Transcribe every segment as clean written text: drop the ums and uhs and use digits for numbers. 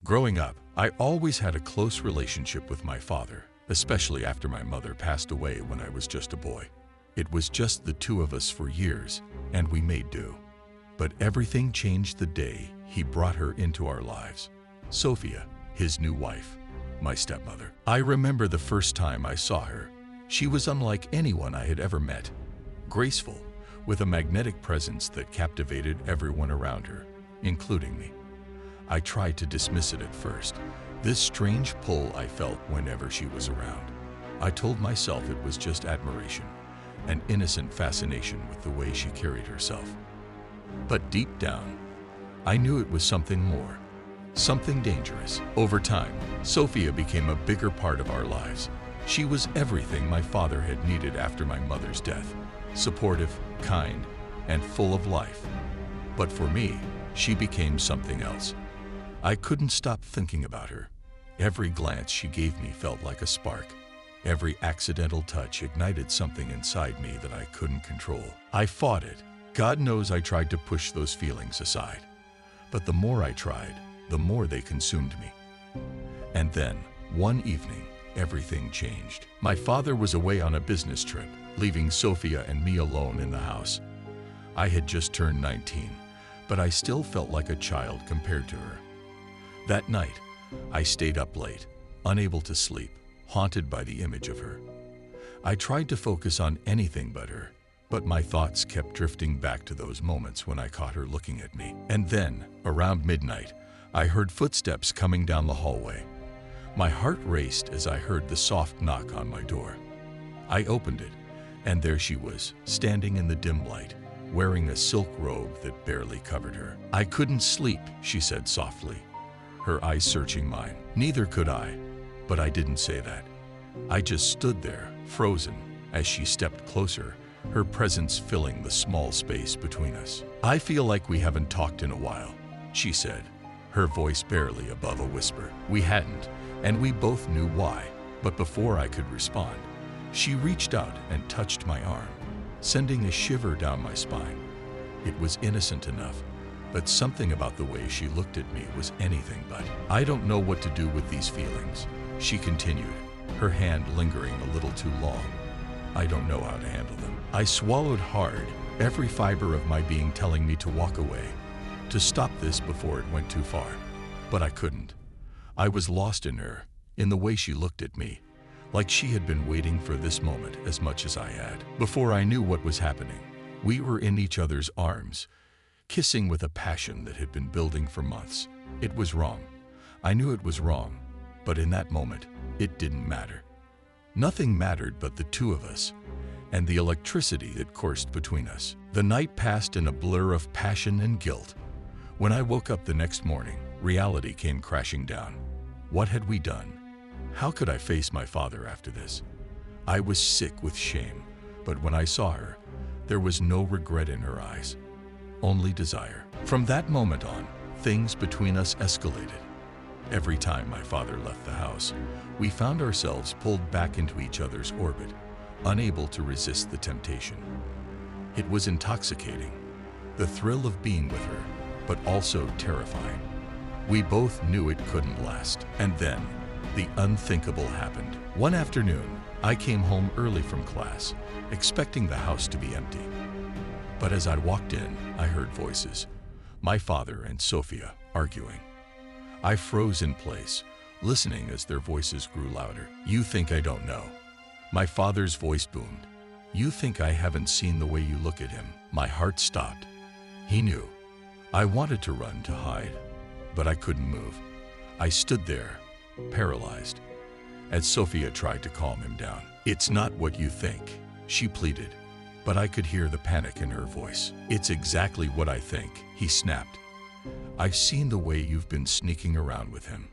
Growing up, I always had a close relationship with my father, especially after my mother passed away when I was just a boy. It was just the two of us for years, and we made do. But everything changed the day he brought her into our lives. Sophia, his new wife, my stepmother. I remember the first time I saw her. She was unlike anyone I had ever met. Graceful, with a magnetic presence that captivated everyone around her, including me. I tried to dismiss it at first, this strange pull I felt whenever she was around. I told myself it was just admiration, an innocent fascination with the way she carried herself. But deep down, I knew it was something more, something dangerous. Over time, Sophia became a bigger part of our lives. She was everything my father had needed after my mother's death, supportive, kind, and full of life. But for me, she became something else. I couldn't stop thinking about her. Every glance she gave me felt like a spark. Every accidental touch ignited something inside me that I couldn't control. I fought it. God knows I tried to push those feelings aside. But the more I tried, the more they consumed me. And then, one evening, everything changed. My father was away on a business trip, leaving Sophia and me alone in the house. I had just turned 19, but I still felt like a child compared to her. That night, I stayed up late, unable to sleep, haunted by the image of her. I tried to focus on anything but her, but my thoughts kept drifting back to those moments when I caught her looking at me. And then, around midnight, I heard footsteps coming down the hallway. My heart raced as I heard the soft knock on my door. I opened it, and there she was, standing in the dim light, wearing a silk robe that barely covered her. "I couldn't sleep," she said softly, her eyes searching mine. Neither could I, but I didn't say that. I just stood there, frozen, as she stepped closer, her presence filling the small space between us. "I feel like we haven't talked in a while," she said, her voice barely above a whisper. We hadn't, and we both knew why. But before I could respond, she reached out and touched my arm, sending a shiver down my spine. It was innocent enough, but something about the way she looked at me was anything but. "I don't know what to do with these feelings," she continued, her hand lingering a little too long. "I don't know how to handle them." I swallowed hard, every fiber of my being telling me to walk away, to stop this before it went too far. But I couldn't. I was lost in her, in the way she looked at me, like she had been waiting for this moment as much as I had. Before I knew what was happening, we were in each other's arms, kissing with a passion that had been building for months. It was wrong. I knew it was wrong, but in that moment, it didn't matter. Nothing mattered but the two of us, and the electricity that coursed between us. The night passed in a blur of passion and guilt. When I woke up the next morning, reality came crashing down. What had we done? How could I face my father after this? I was sick with shame, but when I saw her, there was no regret in her eyes, only desire. From that moment on, things between us escalated. Every time my father left the house, we found ourselves pulled back into each other's orbit, unable to resist the temptation. It was intoxicating, the thrill of being with her, but also terrifying. We both knew it couldn't last. And then, the unthinkable happened. One afternoon, I came home early from class, expecting the house to be empty. But as I walked in, I heard voices, my father and Sophia, arguing. I froze in place, listening as their voices grew louder. "You think I don't know?" My father's voice boomed. "You think I haven't seen the way you look at him?" My heart stopped. He knew. I wanted to run to hide, but I couldn't move. I stood there, paralyzed, as Sophia tried to calm him down. "It's not what you think," she pleaded, but I could hear the panic in her voice. "It's exactly what I think," he snapped. "I've seen the way you've been sneaking around with him.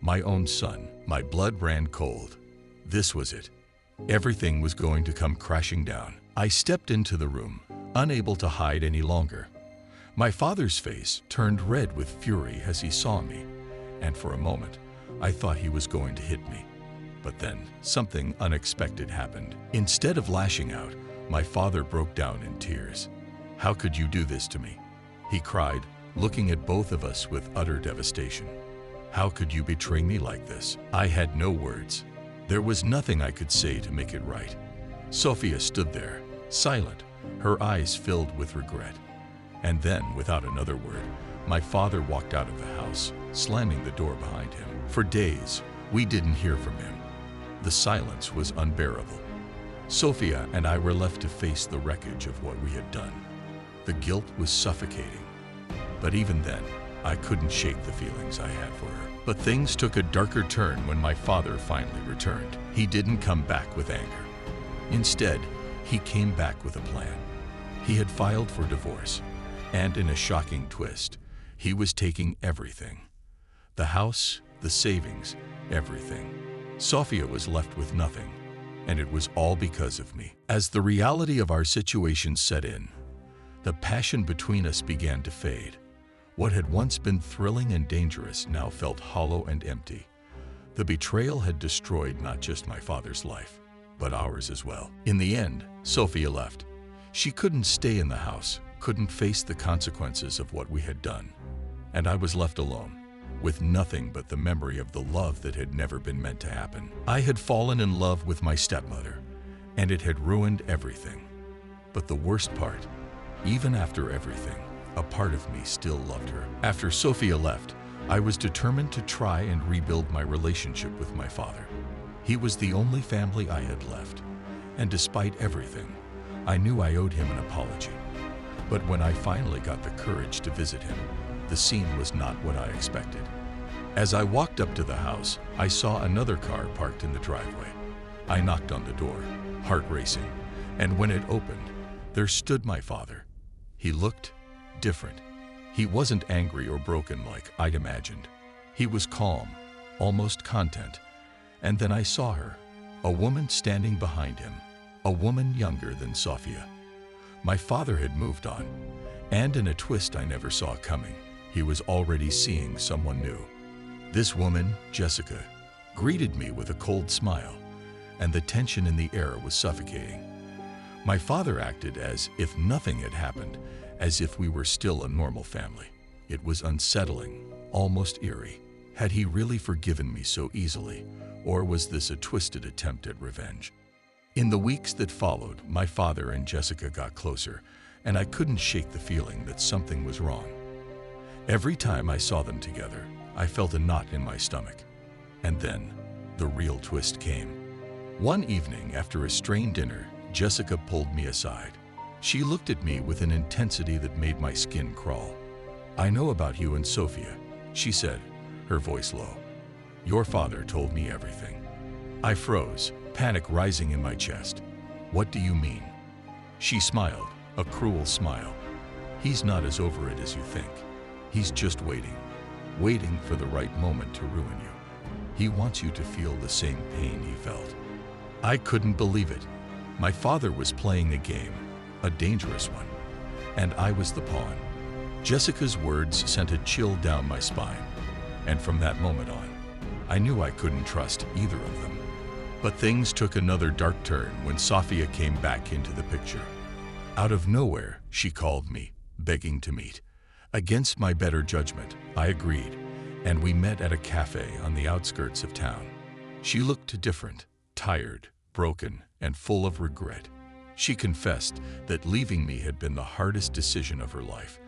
My own son." My blood ran cold. This was it. Everything was going to come crashing down. I stepped into the room, unable to hide any longer. My father's face turned red with fury as he saw me, and for a moment, I thought he was going to hit me. But then, something unexpected happened. Instead of lashing out, my father broke down in tears. "How could you do this to me?" he cried, looking at both of us with utter devastation. How could you betray me like this? I had no words. There was nothing I could say to make it right. Sofia stood there, silent, her eyes filled with regret. And then, without another word, my father walked out of the house, slamming the door behind him. For days, we didn't hear from him. The silence was unbearable. Sofia and I were left to face the wreckage of what we had done. The guilt was suffocating. But even then, I couldn't shake the feelings I had for her. But things took a darker turn when my father finally returned. He didn't come back with anger. Instead, he came back with a plan. He had filed for divorce, and in a shocking twist, he was taking everything. The house, the savings, everything. Sofia was left with nothing, and it was all because of me. As the reality of our situation set in, the passion between us began to fade. What had once been thrilling and dangerous now felt hollow and empty. The betrayal had destroyed not just my father's life, but ours as well. In the end, Sofia left. She couldn't stay in the house, couldn't face the consequences of what we had done. And I was left alone, with nothing but the memory of the love that had never been meant to happen. I had fallen in love with my stepmother, and it had ruined everything. But the worst part, even after everything, a part of me still loved her. After Sofia left, I was determined to try and rebuild my relationship with my father. He was the only family I had left, and despite everything, I knew I owed him an apology. But when I finally got the courage to visit him, the scene was not what I expected. As I walked up to the house, I saw another car parked in the driveway. I knocked on the door, heart racing, and when it opened, there stood my father. He looked different. He wasn't angry or broken like I'd imagined. He was calm, almost content. And then I saw her, a woman standing behind him, a woman younger than Sofia. My father had moved on, and in a twist I never saw coming, he was already seeing someone new. This woman, Jessica, greeted me with a cold smile, and the tension in the air was suffocating. My father acted as if nothing had happened, as if we were still a normal family. It was unsettling, almost eerie. Had he really forgiven me so easily, or was this a twisted attempt at revenge? In the weeks that followed, my father and Jessica got closer, and I couldn't shake the feeling that something was wrong. Every time I saw them together, I felt a knot in my stomach. And then, the real twist came. One evening, after a strained dinner, Jessica pulled me aside. She looked at me with an intensity that made my skin crawl. "I know about you and Sofia," she said, her voice low. "Your father told me everything." I froze, panic rising in my chest. "What do you mean?" She smiled, a cruel smile. "He's not as over it as you think. He's just waiting for the right moment to ruin you. He wants you to feel the same pain he felt." I couldn't believe it. My father was playing a game, a dangerous one, and I was the pawn. Jessica's words sent a chill down my spine, and from that moment on, I knew I couldn't trust either of them. But things took another dark turn when Sofia came back into the picture. Out of nowhere, she called me, begging to meet. Against my better judgment, I agreed, and we met at a cafe on the outskirts of town. She looked different, tired, broken, and full of regret. She confessed that leaving me had been the hardest decision of her life,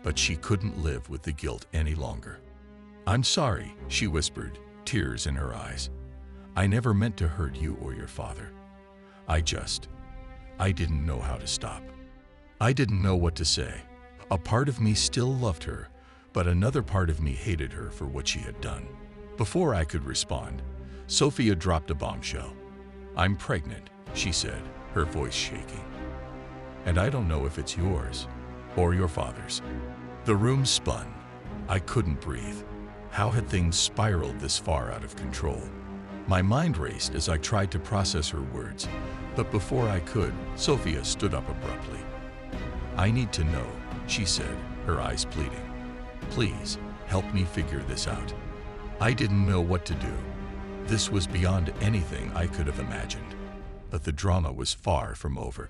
but she couldn't live with the guilt any longer. "I'm sorry," she whispered, tears in her eyes. "I never meant to hurt you or your father. I didn't know how to stop." I didn't know what to say. A part of me still loved her, but another part of me hated her for what she had done. Before I could respond, Sofia dropped a bombshell. "I'm pregnant," she said, her voice shaking. "And I don't know if it's yours or your father's." The room spun. I couldn't breathe. How had things spiraled this far out of control? My mind raced as I tried to process her words, but before I could, Sofia stood up abruptly. "I need to know," she said, her eyes pleading. "Please, help me figure this out." I didn't know what to do. This was beyond anything I could have imagined. But the drama was far from over.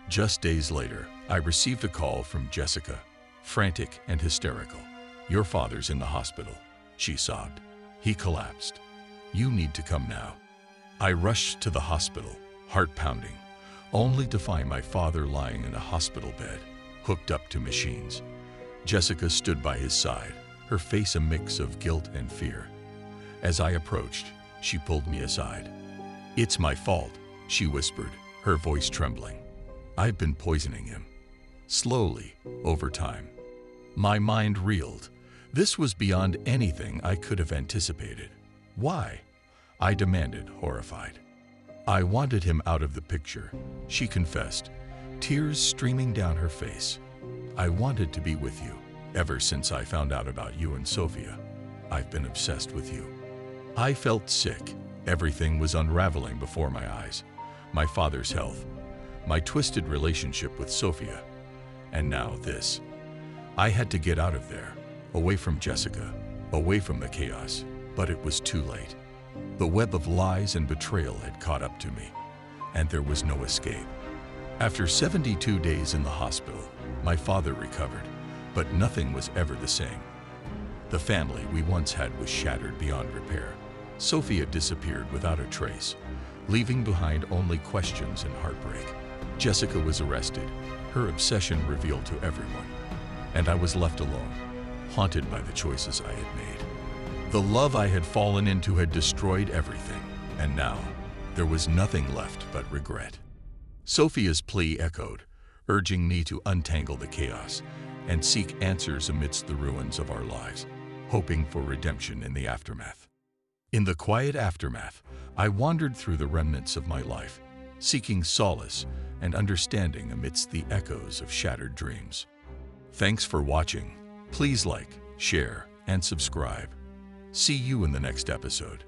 Just days later, I received a call from Jessica, frantic and hysterical. "Your father's in the hospital," she sobbed. He collapsed. "You need to come now." I rushed to the hospital, heart pounding, only to find my father lying in a hospital bed, hooked up to machines. Jessica stood by his side, her face a mix of guilt and fear. As I approached, she pulled me aside. "It's my fault," she whispered, her voice trembling. "I've been poisoning him." Slowly, over time. My mind reeled. This was beyond anything I could have anticipated. "Why?" I demanded, horrified. "I wanted him out of the picture," she confessed, tears streaming down her face. "I wanted to be with you. Ever since I found out about you and Sophia, I've been obsessed with you." I felt sick. Everything was unraveling before my eyes. My father's health, my twisted relationship with Sophia, and now this. I had to get out of there, away from Jessica, away from the chaos, but it was too late. The web of lies and betrayal had caught up to me, and there was no escape. After 72 days in the hospital, my father recovered, but nothing was ever the same. The family we once had was shattered beyond repair. Sophia disappeared without a trace, leaving behind only questions and heartbreak. Jessica was arrested, her obsession revealed to everyone, and I was left alone, haunted by the choices I had made. The love I had fallen into had destroyed everything, and now there was nothing left but regret. Sophia's plea echoed, urging me to untangle the chaos and seek answers amidst the ruins of our lives, hoping for redemption in the aftermath. In the quiet aftermath, I wandered through the remnants of my life, seeking solace and understanding amidst the echoes of shattered dreams. Thanks for watching. Please like, share, and subscribe. See you in the next episode.